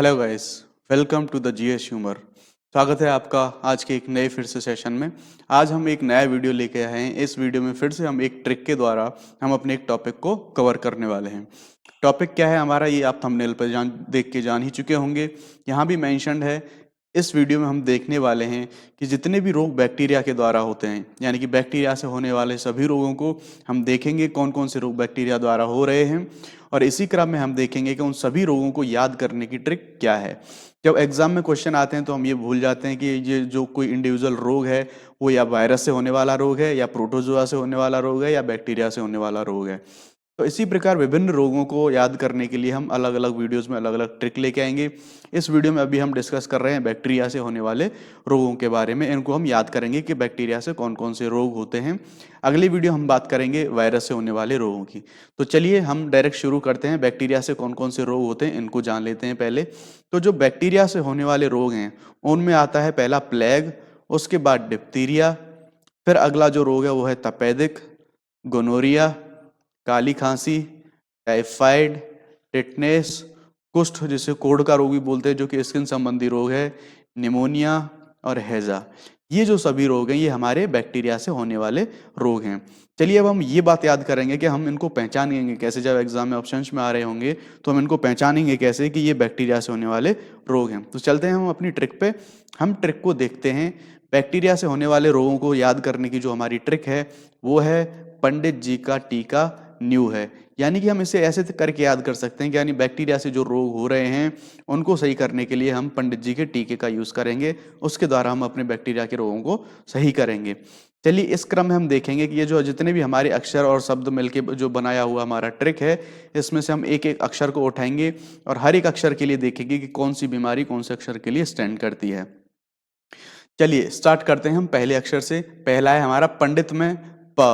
Hello guys, welcome to the GS humour. स्वागत है आपका आज के एक नए फिर से सेशन में। आज हम एक नया वीडियो लेके आए हैं। इस वीडियो में फिर से हम एक ट्रिक के द्वारा हम अपने एक टॉपिक को कवर करने वाले हैं। टॉपिक क्या है हमारा, ये आप थंबनेल पर देख के जान ही चुके होंगे। यहाँ भी मेंशन्ड है। इस वीडियो में हम देखने वाले हैं कि जितने भी रोग बैक्टीरिया के द्वारा होते हैं, यानी कि बैक्टीरिया से होने वाले सभी रोगों को हम देखेंगे कौन कौन से रोग बैक्टीरिया द्वारा हो रहे हैं, और इसी क्रम में हम देखेंगे कि उन सभी रोगों को याद करने की ट्रिक क्या है। जब एग्जाम में क्वेश्चन आते हैं तो हम ये भूल जाते हैं कि ये जो कोई इंडिविजुअल रोग है वो या वायरस से होने वाला रोग है, या प्रोटोजोआ से होने वाला रोग है, या बैक्टीरिया से होने वाला रोग है। तो इसी प्रकार विभिन्न रोगों को याद करने के लिए हम अलग अलग वीडियोस में अलग अलग ट्रिक लेके आएंगे। इस वीडियो में अभी हम डिस्कस कर रहे हैं बैक्टीरिया से होने वाले रोगों के बारे में। इनको हम याद करेंगे कि बैक्टीरिया से कौन कौन से रोग होते हैं। अगली वीडियो हम बात करेंगे वायरस से होने वाले रोगों की। तो चलिए हम डायरेक्ट शुरू करते हैं। बैक्टीरिया से कौन कौन से रोग होते हैं इनको जान लेते हैं पहले। तो जो बैक्टीरिया से होने वाले रोग हैं उनमें आता है पहला प्लेग, उसके बाद डिप्थीरिया, फिर अगला जो रोग है वो है तपेदिक, गोनोरिया, काली खांसी, टाइफाइड, टिटनेस, कुष्ठ जिसे कोढ़ का रोग भी बोलते हैं जो कि स्किन संबंधी रोग है, निमोनिया और हैजा। ये जो सभी रोग हैं ये हमारे बैक्टीरिया से होने वाले रोग हैं। चलिए अब हम ये बात याद करेंगे कि हम इनको पहचानेंगे कैसे। जब एग्जाम में ऑप्शंस में आ रहे होंगे तो हम इनको पहचानेंगे कैसे कि ये बैक्टीरिया से होने वाले रोग हैं। तो चलते हैं हम अपनी ट्रिक पे। हम ट्रिक को देखते हैं। बैक्टीरिया से होने वाले रोगों को याद करने की जो हमारी ट्रिक है वो है पंडित जी का टीका न्यू है। यानी कि हम इसे ऐसे करके याद कर सकते हैं कि यानी बैक्टीरिया से जो रोग हो रहे हैं उनको सही करने के लिए हम पंडित जी के टीके का यूज करेंगे। उसके द्वारा हम अपने बैक्टीरिया के रोगों को सही करेंगे। चलिए इस क्रम में हम देखेंगे कि ये जो जितने भी हमारे अक्षर और शब्द मिलके जो बनाया हुआ हमारा ट्रिक है, इसमें से हम एक एक अक्षर को उठाएंगे और हर एक अक्षर के लिए देखेंगे कि कौन सी बीमारी कौन से अक्षर के लिए स्टैंड करती है। चलिए स्टार्ट करते हैं हम पहले अक्षर से। पहला है हमारा पंडित में प।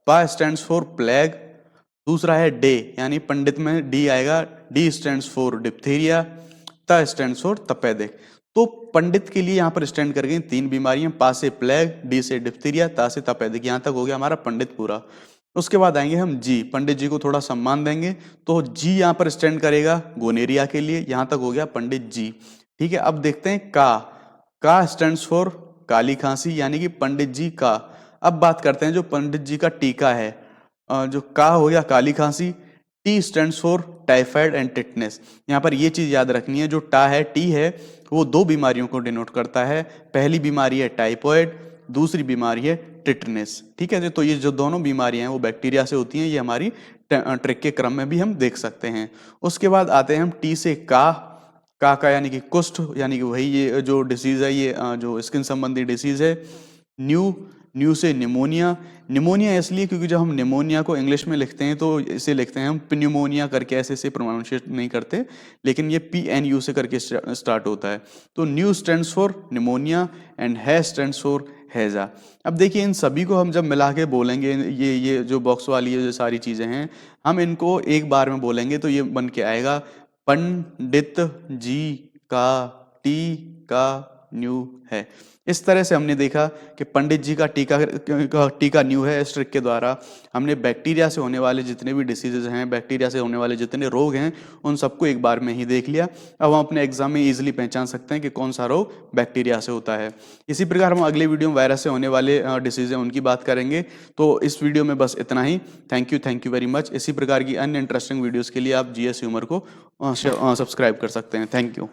प स्टैंड्स फॉर प्लेग। दूसरा है डे, यानी पंडित में डी आएगा, डी स्टैंड्स फॉर डिप्थीरिया। त स्टैंड्स फॉर तपेदिक। तो पंडित के लिए यहाँ पर स्टैंड कर गई तीन बीमारियां, पा से प्लेग, डी से डिप्थीरिया, ता से तपेदिक। यहाँ तक हो गया हमारा पंडित पूरा। उसके बाद आएंगे हम जी, पंडित जी को थोड़ा सम्मान देंगे तो जी यहाँ पर स्टैंड करेगा गोनेरिया के लिए। यहाँ तक हो गया पंडित जी। ठीक है, अब देखते हैं का स्टैंड्स फॉर काली खांसी, यानी कि पंडित जी का। अब बात करते हैं जो पंडित जी का टीका है। जो का हो गया काली खांसी। T stands for typhoid and tetanus. यहाँ पर ये चीज याद रखनी है, जो टा है टी है वो दो बीमारियों को डिनोट करता है। पहली बीमारी है टाइफाइड, दूसरी बीमारी है टिटनेस। ठीक है, तो ये जो दोनों बीमारियां हैं वो बैक्टीरिया से होती हैं। ये हमारी ट्रिक के क्रम में भी हम देख सकते हैं। उसके बाद आते हैं हम टी से का यानी कि कुष्ठ, यानी कि वही ये जो डिसीज है, ये जो स्किन संबंधी डिसीज है। न्यू से निमोनिया। निमोनिया इसलिए क्योंकि जब हम निमोनिया को इंग्लिश में लिखते हैं तो इसे लिखते हैं हम प्न्यूमोनिया करके, ऐसे प्रोनाउंसिएट नहीं करते, लेकिन ये PNU से करके स्टार्ट होता है। तो new stands for pneumonia and है स्टैंड्स फॉर हैजा। अब देखिए इन सभी को हम जब मिला के बोलेंगे, ये जो बॉक्स वाली ये जो सारी चीजें हैं, हम इनको एक बार में बोलेंगे तो ये बन के आएगा पंडित जी का टीका न्यू है। इस तरह से हमने देखा कि पंडित जी का टीका न्यू है। इस ट्रिक के द्वारा हमने बैक्टीरिया से होने वाले जितने भी डिसीजेज हैं, बैक्टीरिया से होने वाले जितने रोग हैं, उन सबको एक बार में ही देख लिया। अब हम अपने एग्जाम में इजीली पहचान सकते हैं कि कौन सा रोग बैक्टीरिया से होता है। इसी प्रकार हम अगले वीडियो में वायरस से होने वाले डिसीज हैं उनकी बात करेंगे। तो इस वीडियो में बस इतना ही। Thank you very much. इसी प्रकार की अन्य इंटरेस्टिंग वीडियोज़ के लिए आप GS ह्यूमर को सब्सक्राइब कर सकते हैं। Thank you.